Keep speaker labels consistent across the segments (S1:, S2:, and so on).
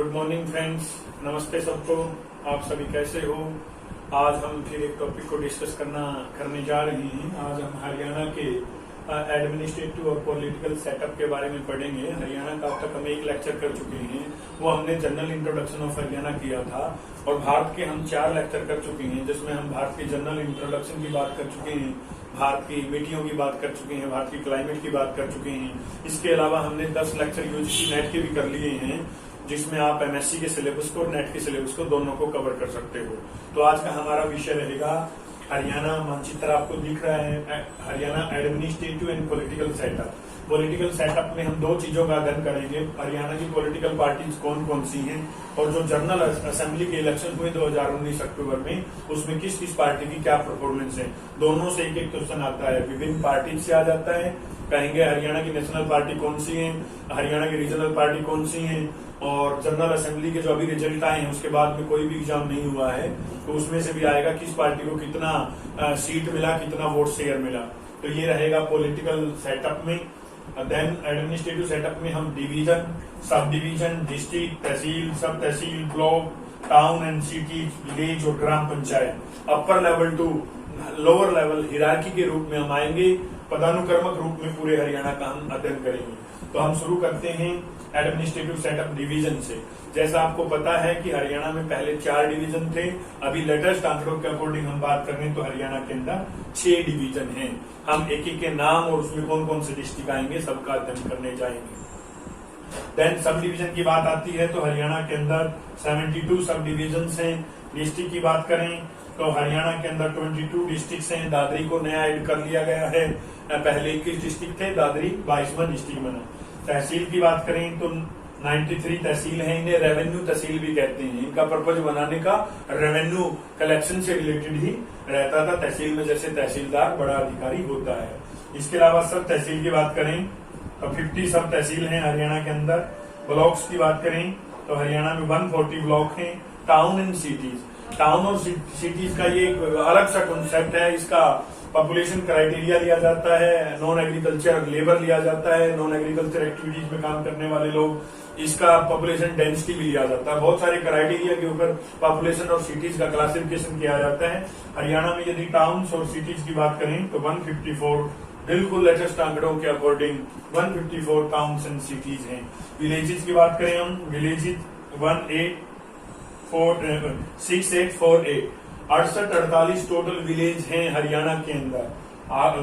S1: Good morning friends, नमस्ते सबको। आप सभी कैसे हो? आज हम फिर एक टॉपिक को डिस्कस करने जा रहे हैं। आज हम हरियाणा के एडमिनिस्ट्रेटिव और पॉलिटिकल सेटअप के बारे में पढ़ेंगे। हरियाणा का अब तक हम एक लेक्चर कर चुके हैं, वो हमने जनरल इंट्रोडक्शन ऑफ हरियाणा किया था। और भारत के हम 4 लेक्चर कर चुके हैं, जिसमें हम भारत की जनरल इंट्रोडक्शन की बात कर चुके हैं, भारत की मिट्टियों की बात कर चुके हैं, भारत की क्लाइमेट की बात कर चुके हैं। इसके अलावा हमने 10 लेक्चर यूजीसी नेट के भी कर लिए हैं, जिसमें आप एमएससी के सिलेबस को और नेट के सिलेबस को दोनों को कवर कर सकते हो। तो आज का हमारा विषय रहेगा हरियाणा। मानचित्र आपको दिख रहा है, Haryana administrative and political setup. Political setup में हम 2 चीजों का अध्ययन करेंगे। हरियाणा की पॉलिटिकल पार्टीज कौन कौन सी हैं, और जो जनरल असेंबली के इलेक्शन हुए 2019 अक्टूबर में, उसमें किस किस पार्टी की क्या परफॉर्मेंस है। दोनों से एक एक क्वेश्चन आता है, विभिन्न पार्टी से आ जाता है। कहेंगे हरियाणा की नेशनल पार्टी कौन सी है, हरियाणा की रीजनल पार्टी कौन सी है, और जनरल असेंबली के जो अभी रिजल्ट आए हैं उसके बाद में कोई भी एग्जाम नहीं हुआ है, तो उसमें से भी आएगा किस पार्टी को कितना सीट मिला, कितना वोट शेयर मिला। तो ये रहेगा पॉलिटिकल सेटअप में। देन एडमिनिस्ट्रेटिव सेटअप में हम division, sub division, district, tehsil, sub tehsil, block, town and cities, village और gram panchayat, upper level to lower level hierarchy के रूप में हम आएंगे। पदानुक्रमक रूप में पूरे हरियाणा का हम अध्ययन करेंगे। तो हम शुरू करते हैं एडमिनिस्ट्रेटिव सेटअप डिवीजन से। जैसा आपको पता है कि हरियाणा में पहले 4 डिवीजन थे, अभी लेटेस्ट आंकड़ों के अकॉर्डिंग हम बात करें तो हरियाणा के अंदर 6 डिवीजन हैं। हम एक एक के नाम और उसमें कौन कौन से डिस्ट्रिक्ट आएंगे सबका अध्ययन करने जाएंगे। देन सब डिवीजन की बात आती है तो हरियाणा के अंदर 72 सब डिवीजन हैं। डिस्ट्रिक्ट की बात करें तो हरियाणा के अंदर 22 डिस्ट्रिक्ट हैं। दादरी को नया ऐड कर लिया गया है, पहले 21 डिस्ट्रिक्ट थे, दादरी 22वां डिस्ट्रिक्ट बना। तहसील की बात करें तो 93 तहसील है। इन्हें रेवेन्यू तहसील भी कहते हैं। इनका पर्पज बनाने का रेवेन्यू कलेक्शन से रिलेटेड ही रहता था। तहसील में जैसे तहसीलदार बड़ा अधिकारी होता है। इसके अलावा सब तहसील की बात करें तो 50 सब तहसील हैं हरियाणा के अंदर। ब्लॉक्स की बात करें तो हरियाणा में 140 ब्लॉक हैं। टाउन एंड सिटीज, टाउन और सिटीज का ये अलग सा कॉन्सेप्ट है। इसका पॉपुलेशन क्राइटेरिया लिया जाता है, नॉन एग्रीकल्चर लेबर लिया जाता है, नॉन एग्रीकल्चर एक्टिविटीज में काम करने वाले लोग। इसका पॉपुलेशन डेंसिटी भी लिया जाता है। बहुत सारे क्राइटेरिया के ऊपर पॉपुलेशन और सिटीज का क्लासिफिकेशन किया जाता है। हरियाणा में यदि टाउन्स और सिटीज की बात करें तो 154, बिल्कुल लेटेस्ट आंकड़ों के अकॉर्डिंग 154 टाउन्स एंड सिटीज हैं। विलेजेस की बात करें हम, विलेजेस 6848 68-48 टोटल विलेज हैं हरियाणा के अंदर।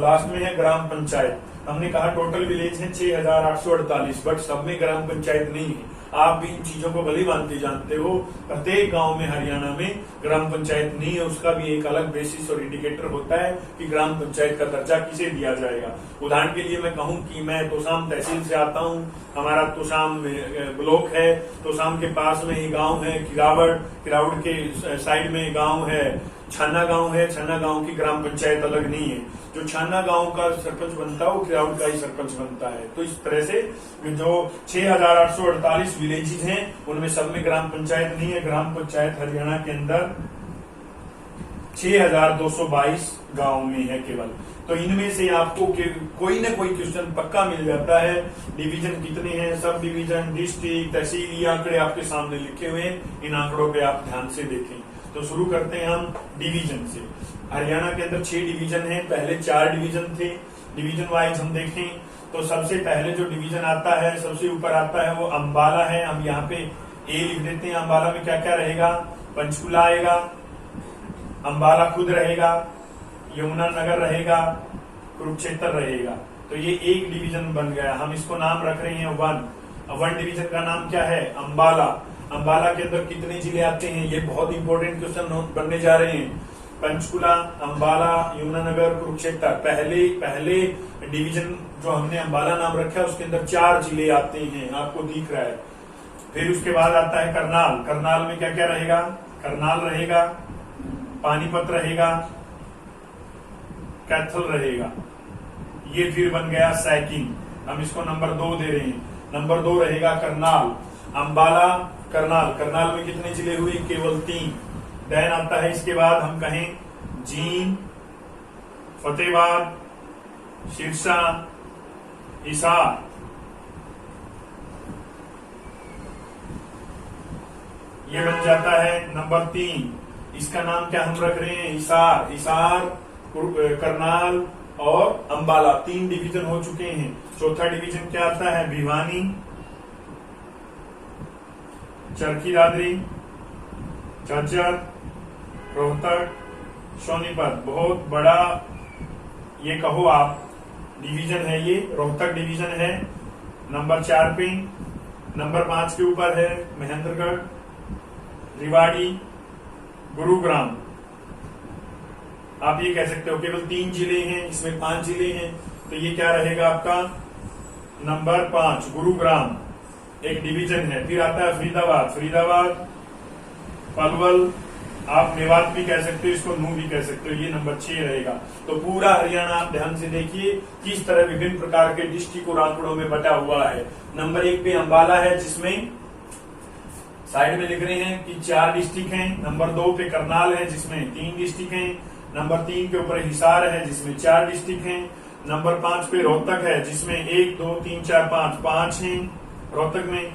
S1: लास्ट में है ग्राम पंचायत। हमने कहा टोटल विलेज है 6848, बट सब में ग्राम पंचायत नहीं है। आप भी इन चीजों को भली भांति जानते हो। प्रत्येक गांव में हरियाणा में ग्राम पंचायत नहीं है। उसका भी एक अलग बेसिस और इंडिकेटर होता है कि ग्राम पंचायत का दर्जा किसे दिया जाएगा। उदाहरण के लिए मैं कहूं कि मैं तोशाम तहसील से आता हूं, हमारा तोशाम ब्लॉक है, तोशाम के पास में ही गांव है किरावड़ के साइड में गांव है छाना गांव है। छाना गांव की ग्राम पंचायत अलग नहीं है। जो छाना गांव का सरपंच बनता है वो किरावड़ का ही सरपंच बनता है। तो इस तरह से जो 6848 विलेजेस हैं उनमें सब में ग्राम पंचायत नहीं है। ग्राम पंचायत हरियाणा के अंदर 6222 गांव में है केवल। तो इनमें से आपको कोई न कोई क्वेश्चन पक्का मिल जाता है। डिवीजन कितने हैं, सब डिवीजन, डिस्ट्रिक्ट, तहसील, ये आंकड़े आपके सामने लिखे हुए हैं। इन आंकड़ों पे आप ध्यान से देखें। तो शुरू करते हैं हम डिवीजन से। हरियाणा के अंदर 6 डिवीजन हैं। पहले 4 डिवीजन थे। डिवीजन वाइज हम देखें तो सबसे पहले जो डिवीजन आता है, सबसे ऊपर आता है, वो अंबाला है। हम यहाँ पे ए लिख देते हैं। अंबाला में क्या क्या रहेगा? पंचकुला आएगा, अंबाला खुद रहेगा, यमुनानगर रहेगा, कुरुक्षेत्र रहेगा। तो ये एक डिवीजन बन गया। हम इसको नाम रख रहे हैं 1 डिवीजन का नाम क्या है? अंबाला। अंबाला के अंदर कितने जिले आते हैं? ये बहुत इंपॉर्टेंट क्वेश्चन बनने जा रहे हैं। पंचकुला, अंबाला, यमुनानगर, कुरुक्षेत्र, पहले डिवीजन जो हमने अंबाला नाम रखा है उसके अंदर 4 जिले आते हैं, आपको दिख रहा है। फिर उसके बाद आता है करनाल। करनाल में क्या क्या रहेगा? करनाल रहेगा, पानीपत रहेगा, कैथल रहेगा। ये फिर बन गया सैकिंग। हम इसको नंबर 2 दे रहे हैं। नंबर 2 रहेगा करनाल। अंबाला, करनाल में कितने जिले हुए? केवल 3। देन आता है इसके बाद हम कहें जींद, फतेहाबाद, सिरसा, हिसार। ये बन जाता है नंबर 3। इसका नाम क्या हम रख रहे हैं? हिसार। हिसार, करनाल और अंबाला 3 डिवीजन हो चुके हैं। चौथा डिवीजन क्या आता है? भिवानी, चरखी दादरी, झज्जर, रोहतक, सोनीपत। बहुत बड़ा ये कहो आप डिवीजन है, ये रोहतक डिवीजन है नंबर 4 पे। नंबर 5 के ऊपर है महेंद्रगढ़, रेवाड़ी, गुरुग्राम। आप ये कह सकते हो केवल 3 जिले हैं, इसमें 5 जिले हैं, तो ये क्या रहेगा आपका? नंबर 5 गुरुग्राम एक डिवीजन है। फिर आता है फरीदाबाद, फरीदाबाद, पलवल, आप मेवात भी कह सकते हो, इसको नू भी कह सकते हो, ये नंबर 6 रहेगा। तो पूरा हरियाणा आप ध्यान से देखिए किस तरह विभिन्न प्रकार के डिस्ट्रिक्ट और आंकड़ों में बटा हुआ है। नंबर 1 पे अंबाला है, जिसमें साइड में लिख रहे हैं कि 4 डिस्ट्रिक्ट हैं। नंबर 2 पे करनाल है, जिसमें 3 डिस्ट्रिक्ट हैं। नंबर 3 के ऊपर हिसार है, जिसमें 4 डिस्ट्रिक्ट हैं। नंबर 5 पे रोहतक है, जिसमें 1 2 3 4 5 हैं रोहतक में।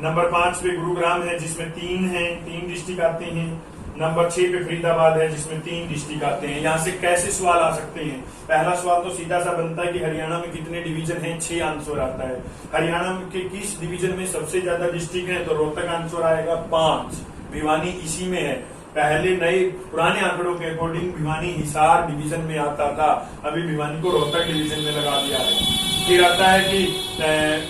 S1: नंबर 5 पे गुरुग्राम है, जिसमें 3 डिस्ट्रिक्ट आते हैं। नंबर 6 पे फरीदाबाद है, जिसमें 3 डिस्ट्रिक्ट आते हैं। यहाँ से कैसे सवाल आ सकते हैं? पहला सवाल तो सीधा सा बनता है कि हरियाणा में कितने डिवीजन हैं? 6 आंसर आता है। हरियाणा के किस डिवीजन में सबसे ज्यादा डिस्ट्रिक्ट हैं? तो रोहतक आंसर आएगा 5। भिवानी इसी में है। पहले नए पुराने आंकड़ों के अकॉर्डिंग भिवानी हिसार डिवीजन में आता था, अभी भिवानी को रोहतक डिवीजन में लगा दिया है। फिर आता है कि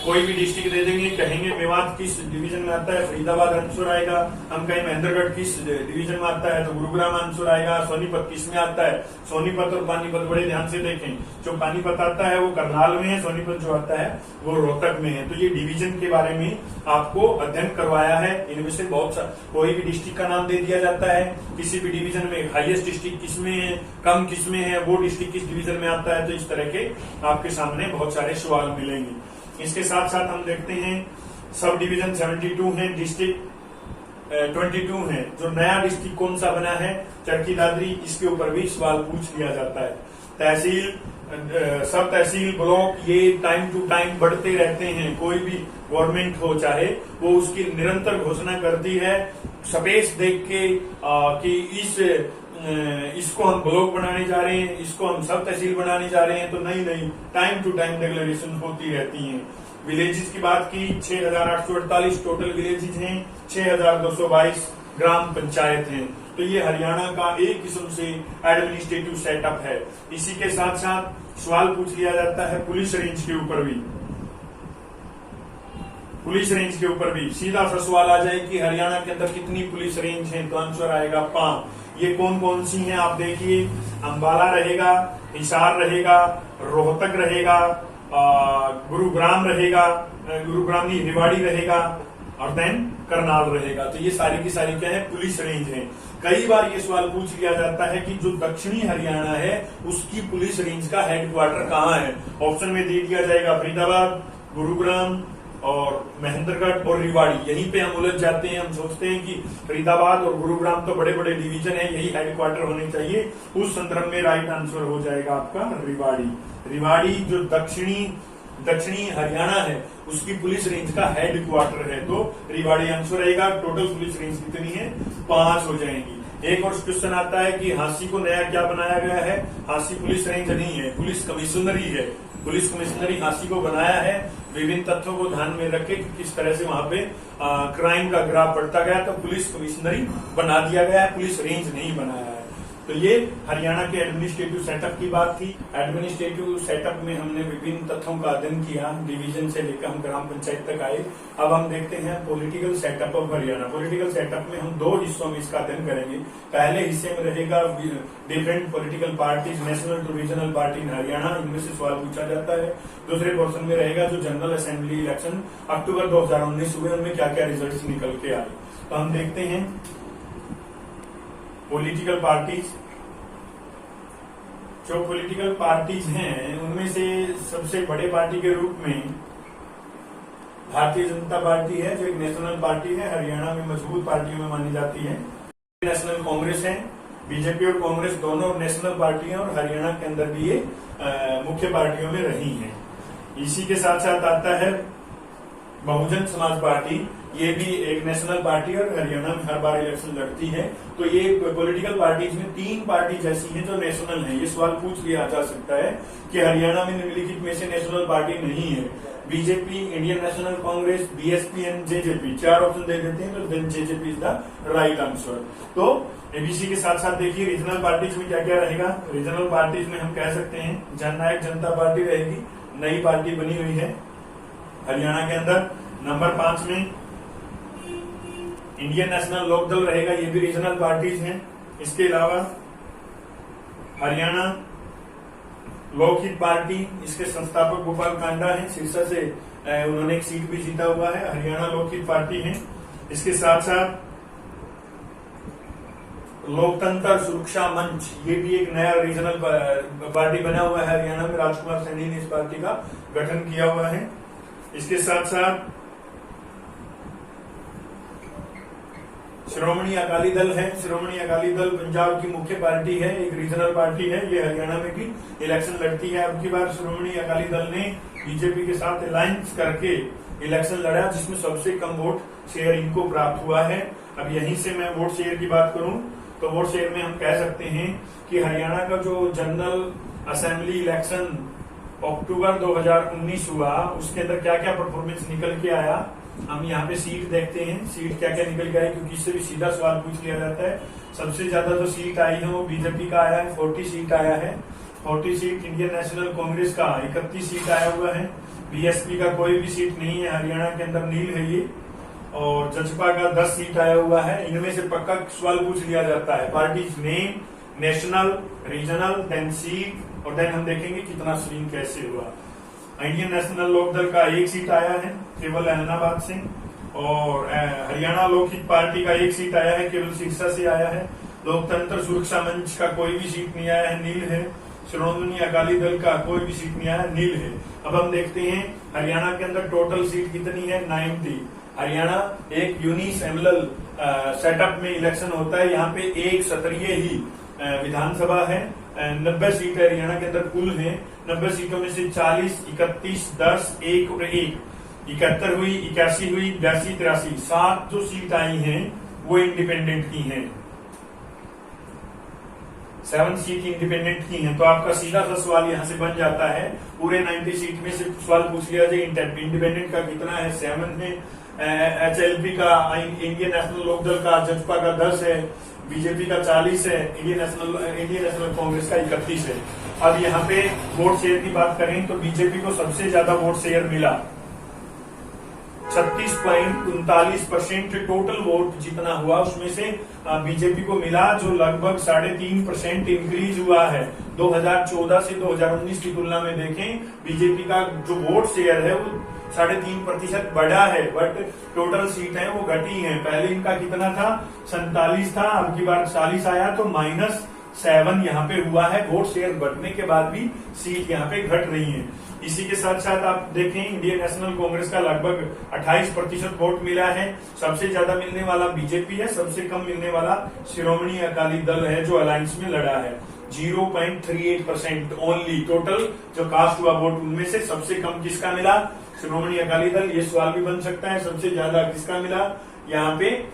S1: कोई भी डिस्ट्रिक्ट दे देंगे, कहेंगे मेवात किस डिवीजन में आता है? फरीदाबाद आंसर आएगा। हम कहें महेंद्रगढ़ किस डिवीजन में आता है? तो गुरुग्राम आंसर आएगा। सोनीपत किस में आता है? सोनीपत और पानीपत बड़े ध्यान से देखें, जो पानीपत आता है वो करनाल में है, सोनीपत जो आता है वो रोहतक में है। तो ये डिवीजन के बारे में आपको अध्ययन करवाया है। इनमें से बहुत सा कोई भी डिस्ट्रिक्ट का नाम दे दिया जाता है, किसी भी डिवीजन में हाईएस्ट डिस्ट्रिक्ट किसमें है, कम किसमें है, वो डिस्ट्रिक्ट किस डिवीजन में आता है। तो इस तरह के आपके सामने बहुत सारे सवाल मिलेंगे। इसके साथ साथ हम देखते हैं सब डिवीजन 72 है, डिस्ट्रिक्ट 22 है। जो नया डिस्ट्रिक्ट कौन सा बना है? चरखी दादरी। इसके ऊपर भी सवाल पूछ लिया जाता है। तहसील, सब तहसील, ब्लॉक, ये टाइम टू टाइम बढ़ते रहते हैं। कोई भी गवर्नमेंट हो चाहे, वो उसकी निरंतर घोषणा करती है स्पेस देख के कि इसको हम ब्लॉक बनाने जा रहे हैं, इसको हम सब तहसील बनाने जा रहे हैं। तो नहीं, टाइम टू टाइम डिक्लेरेशन होती रहती हैं। विलेजेस की बात की, 6,848 टोटल विलेजेस हैं, 6,222 ग्राम पंचायत हैं। तो ये हरियाणा का एक किस्म से एडमिनिस्ट्रेटिव सेटअप है। इसी के साथ साथ सवाल पूछ लिया जाता है पुलिस रेंज के ऊपर भी। पुलिस रेंज के ऊपर भी सीधा सा सवाल आ जाए कि हरियाणा के अंदर कितनी पुलिस रेंज है? तो आंसर आएगा 5। ये कौन कौन सी हैं आप देखिए, अंबाला रहेगा, हिसार रहेगा, रोहतक रहेगा, गुरुग्राम रहेगा, गुरुग्राम नहीं रेवाड़ी रहेगा, और देन करनाल रहेगा। तो ये सारी की सारी क्या है? पुलिस रेंज है। कई बार ये सवाल पूछ लिया जाता है कि जो दक्षिणी हरियाणा है उसकी पुलिस रेंज का हेडक्वार्टर कहाँ है? ऑप्शन में दे दिया जाएगा फरीदाबाद, गुरुग्राम और महेंद्रगढ़ और रेवाड़ी। यहीं पे हम उलझ जाते हैं। हम सोचते हैं कि फरीदाबाद और गुरुग्राम तो बड़े बड़े डिवीजन है, यही हेडक्वार्टर होने चाहिए। उस संदर्भ में राइट आंसर हो जाएगा आपका रेवाड़ी। रेवाड़ी जो दक्षिणी हरियाणा है उसकी पुलिस रेंज का हेडक्वार्टर है, तो रेवाड़ी आंसर रहेगा। टोटल पुलिस रेंज कितनी है? 5 हो जाएंगी। एक और क्वेश्चन आता है कि हांसी को नया क्या बनाया गया है? हांसी पुलिस रेंज नहीं है, पुलिस कमिश्नरी है। पुलिस कमिश्नरी हांसी को बनाया है विभिन्न तथ्यों को ध्यान में रखे कि किस तरह से वहां पे क्राइम का ग्राफ बढ़ता गया, तो पुलिस कमिश्नरी बना दिया गया है, पुलिस रेंज नहीं बनाया है। तो ये हरियाणा के एडमिनिस्ट्रेटिव सेटअप की बात थी। एडमिनिस्ट्रेटिव सेटअप में हमने विभिन्न तथ्यों का अध्ययन किया, डिवीजन से लेकर हम ग्राम पंचायत तक आए। अब हम देखते हैं political setup of Haryana. Political setup में हम 2 हिस्सों में इसका अध्ययन करेंगे। पहले हिस्से में रहेगा different political parties, national to regional party in Haryana, इनमें से सवाल पूछा जाता है। दूसरे पोर्शन में रहेगा जो जनरल असेंबली इलेक्शन अक्टूबर 2019 हुए, उनमें क्या क्या रिजल्ट निकल के आए। तो हम देखते हैं पॉलिटिकल पार्टीज। जो पॉलिटिकल पार्टीज हैं उनमें से सबसे बड़े पार्टी के रूप में भारतीय जनता पार्टी है, जो एक नेशनल पार्टी है, हरियाणा में मजबूत पार्टियों में मानी जाती है। नेशनल कांग्रेस है, बीजेपी और कांग्रेस दोनों नेशनल पार्टी हैं और हरियाणा के अंदर भी ये मुख्य पार्टियों में रही हैं। इसी के साथ साथ आता है बहुजन समाज पार्टी, ये भी एक नेशनल पार्टी और हरियाणा में हर बार इलेक्शन लड़ती है। तो ये पॉलिटिकल पार्टीज में 3 पार्टी जैसी हैं जो नेशनल है। ये सवाल पूछ लिया जा सकता है कि हरियाणा में निम्नलिखित में से नेशनल पार्टी नहीं है। BJP, Indian National Congress, BSP and JJP, 4 option दे देते हैं, तो then JJP is the right answer. तो एबीसी के साथ साथ देखिए रीजनल पार्टीज में क्या क्या रहेगा। रीजनल पार्टीज में हम कह सकते हैं जननायक जनता पार्टी रहेगी, नई पार्टी बनी हुई है हरियाणा के अंदर। नंबर 5 में इंडियन नेशनल लोकदल रहेगा, ये भी रीजनल पार्टीज हैं। इसके अलावा हरियाणा लोकहित पार्टी, इसके संस्थापक गोपाल कांडा हैं, सिरसा से उन्होंने एक सीट भी जीता हुआ है, हरियाणा लोकहित पार्टी है। इसके साथ साथ लोकतंत्र सुरक्षा मंच, ये भी एक नया रीजनल पार्टी बना हुआ है हरियाणा में, राजकुमार सैनी ने इस पार्टी का गठन किया हुआ है। इसके साथ साथ श्रोमणी अकाली दल है। श्रोमणी अकाली दल पंजाब की मुख्य पार्टी है, एक रीजनल पार्टी है, ये हरियाणा में भी इलेक्शन लड़ती है। अब की बार श्रोमणी अकाली दल ने बीजेपी के साथ अलायंस करके इलेक्शन लड़ा, जिसमें सबसे कम वोट शेयर इनको प्राप्त हुआ है। अब यहीं से मैं वोट शेयर की बात करूं तो वोट शेयर में हम कह सकते हैं कि हरियाणा का जो जनरल असेंबली इलेक्शन अक्टूबर 2019 हुआ, उसके अंदर क्या क्या परफॉर्मेंस निकल के आया, हम यहाँ पे सीट देखते हैं, सीट क्या क्या निकल के आई, क्योंकि इससे भी सीधा सवाल पूछ लिया जाता है। सबसे ज्यादा जो सीट आई है वो बीजेपी का आया है, 40 सीट आया है। 40 सीट इंडियन नेशनल कांग्रेस का 31 सीट आया हुआ है। बीएसपी का कोई भी सीट नहीं है, हरियाणा के अंदर नील है ये। और जजपा का 10 सीट आया हुआ है। इनमें से पक्का सवाल पूछ लिया जाता है, parties name, national, regional, then seat, और देन हम देखेंगे कितना स्विंग कैसे हुआ। इंडियन नेशनल लोकदल का 1 सीट आया है केवल एलनाबाद से, और हरियाणा लोकहित पार्टी का 1 सीट आया है, केवल सिरसा से आया है। लोकतंत्र सुरक्षा मंच का कोई भी सीट नहीं आया है, नील है। श्रोमणी अकाली दल का कोई भी सीट नहीं आया, नील है। अब हम देखते हैं हरियाणा के अंदर टोटल सीट कितनी है, 90। हरियाणा एक यूनिसेम्बल सेटअप में इलेक्शन होता है, यहाँ पे एक सत्रीय ही विधानसभा है। 90 सीट हरियाणा के अंदर कुल है। 90 सीटों में से 40, 31, 10, 1 और 1, 71 हुई, 81 हुई, 82, 83, 7 जो सीट आई हैं वो इंडिपेंडेंट की हैं। 7 सीट इंडिपेंडेंट की हैं। तो आपका सीधा सा सवाल यहाँ से बन जाता है, पूरे 90 सीट में से सवाल पूछ लिया जाए इंडिपेंडेंट का कितना है, 7 है। एचएलपी का, इंडियन नेशनल लोकदल का, जजपा का 10 है, बीजेपी का 40 है, इंडियन नेशनल कांग्रेस का 31 है। अब यहाँ पे वोट शेयर की बात करें तो बीजेपी को सबसे ज्यादा वोट शेयर मिला, 36.39% टोटल वोट जितना हुआ उसमें से बीजेपी को मिला, जो लगभग 3.5% इंक्रीज हुआ है। 2014 से 2019 की तुलना में देखें, बीजेपी का जो वोट शेयर है वो 3.5% बढ़ा है, बट टोटल सीट है वो घटी है। पहले इनका कितना था, 47 था, अब की बार 40 आया, तो -7 यहाँ पे हुआ है। वोट शेयर बढ़ने के बाद भी सीट यहाँ पे घट रही है। इसी के साथ साथ आप देखें इंडियन नेशनल कांग्रेस का लगभग 28% वोट मिला है। सबसे ज्यादा मिलने वाला बीजेपी है, सबसे कम मिलने वाला श्रोमणी अकाली दल है जो अलायंस में लड़ा है। 0.38% ओनली टोटल जो कास्ट हुआ वोट, उनमें से सबसे कम किसका मिला, श्रोमणी अकाली दल। ये सवाल भी बन सकता है सबसे ज्यादा किसका मिला, यहाँ पे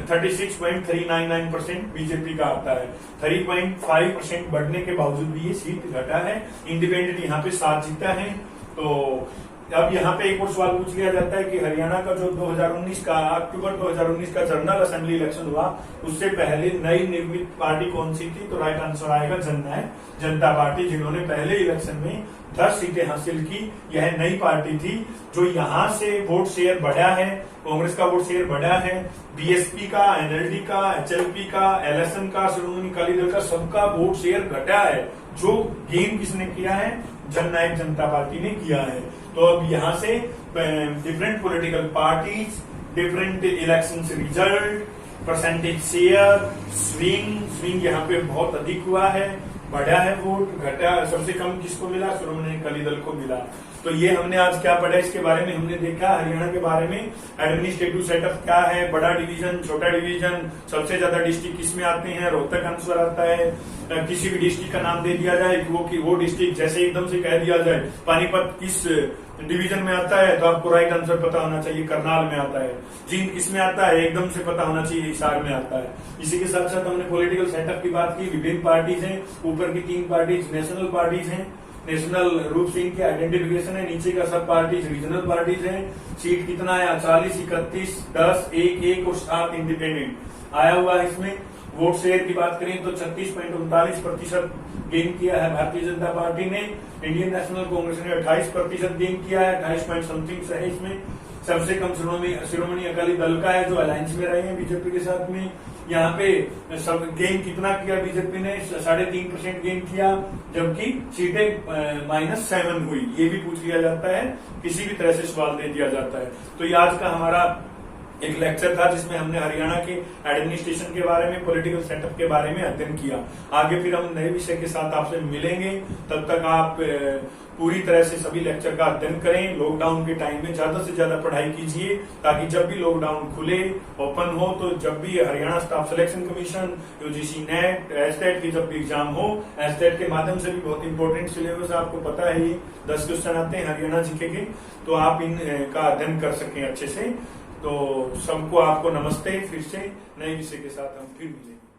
S1: 36.399% बीजेपी का आता है। 3.5% बढ़ने के बावजूद भी ये सीट घटा है। इंडिपेंडेंट यहाँ पे 7 जीता है। तो अब यहाँ पे एक और सवाल पूछ लिया जाता है कि हरियाणा का जो 2019 का अक्टूबर 2019 का जनरल असेंबली इलेक्शन हुआ, उससे पहले नई निर्मित पार्टी कौन सी थी, तो राइट आंसर आएगा जननायक जनता पार्टी, जिन्होंने पहले इलेक्शन में 10 सीटें हासिल की। यह नई पार्टी थी जो यहाँ से वोट शेयर बढ़ा है, कांग्रेस का वोट शेयर बढ़ा है, बीएसपी का, एनएलडी का, एचएलपी का, एलएसएन का, श्रोमणी अकाली दल का, सबका वोट शेयर घटा है। जो गेन किसने किया है, जननायक जनता पार्टी ने किया है। तो अब यहाँ से different political parties, different election result, percentage share, swing यहाँ पे बहुत अधिक हुआ है, बढ़ा है वोट, घटा, सबसे कम किसको मिला, श्रोमणी अकाली दल को मिला। तो ये हमने आज क्या पढ़ा, इसके बारे में हमने देखा हरियाणा के बारे में। एडमिनिस्ट्रेटिव सेटअप क्या है, बड़ा डिवीजन, छोटा डिवीजन, सबसे ज्यादा डिस्ट्रिक्ट किसमें आते हैं, रोहतक आंसर आता है। किसी भी डिस्ट्रिक्ट का नाम दे दिया जाए कि वो डिस्ट्रिक्ट, जैसे एकदम से कह दिया जाए पानीपत किस डिवीजन में आता है तो आपको राइट आंसर पता होना चाहिए, करनाल में आता है। जींद किस में आता है, एकदम से पता होना चाहिए, हिसार में आता है। इसी के साथ साथ हमने पॉलिटिकल सेटअप की बात की। विभिन्न पार्टीज हैं, ऊपर की 3 पार्टीज नेशनल पार्टीज हैं, नेशनल रूप से इनकी आइडेंटिफिकेशन है। नीचे का सब पार्टीज रीजनल पार्टीज है। सीट कितना है, 40, 31, 10, 1 और 7 इंडिपेंडेंट आया हुआ है इसमें। वोट शेयर की बात करें तो 36.39% गेन किया है भारतीय जनता पार्टी ने। इंडियन नेशनल कांग्रेस ने 28% गेन किया है, 28 पॉइंट समथिंग है इसमें। सबसे कम शिरोमणि अकाली दल का है जो अलायंस में रहे हैं बीजेपी के साथ में। यहाँ पे सब गेन कितना किया बीजेपी ने, 3.5% गेन किया, जबकि सीटें -7 हुई। ये भी पूछ लिया जाता है, किसी भी तरह से सवाल दे दिया जाता है। तो ये आज का हमारा एक लेक्चर था जिसमें हमने हरियाणा के एडमिनिस्ट्रेशन के बारे में, पॉलिटिकल सेटअप के बारे में अध्ययन किया। आगे फिर हम नए विषय के साथ आपसे मिलेंगे। तब तक आप पूरी तरह से सभी लेक्चर का अध्ययन करें। लॉकडाउन के टाइम में ज्यादा से ज्यादा पढ़ाई कीजिए, ताकि जब भी लॉकडाउन खुले, ओपन हो, तो जब भी Haryana staff selection commission, UGC net, STET की जब भी एग्जाम हो, एसटेट के माध्यम से भी बहुत इंपॉर्टेंट सिलेबस आपको पता है, ये 10 क्वेश्चन आते हैं हरियाणा जीके के, तो आप इनका अध्ययन कर सकें अच्छे से। तो सबको आपको नमस्ते, फिर से नए विषय के साथ हम फिर मिलेंगे।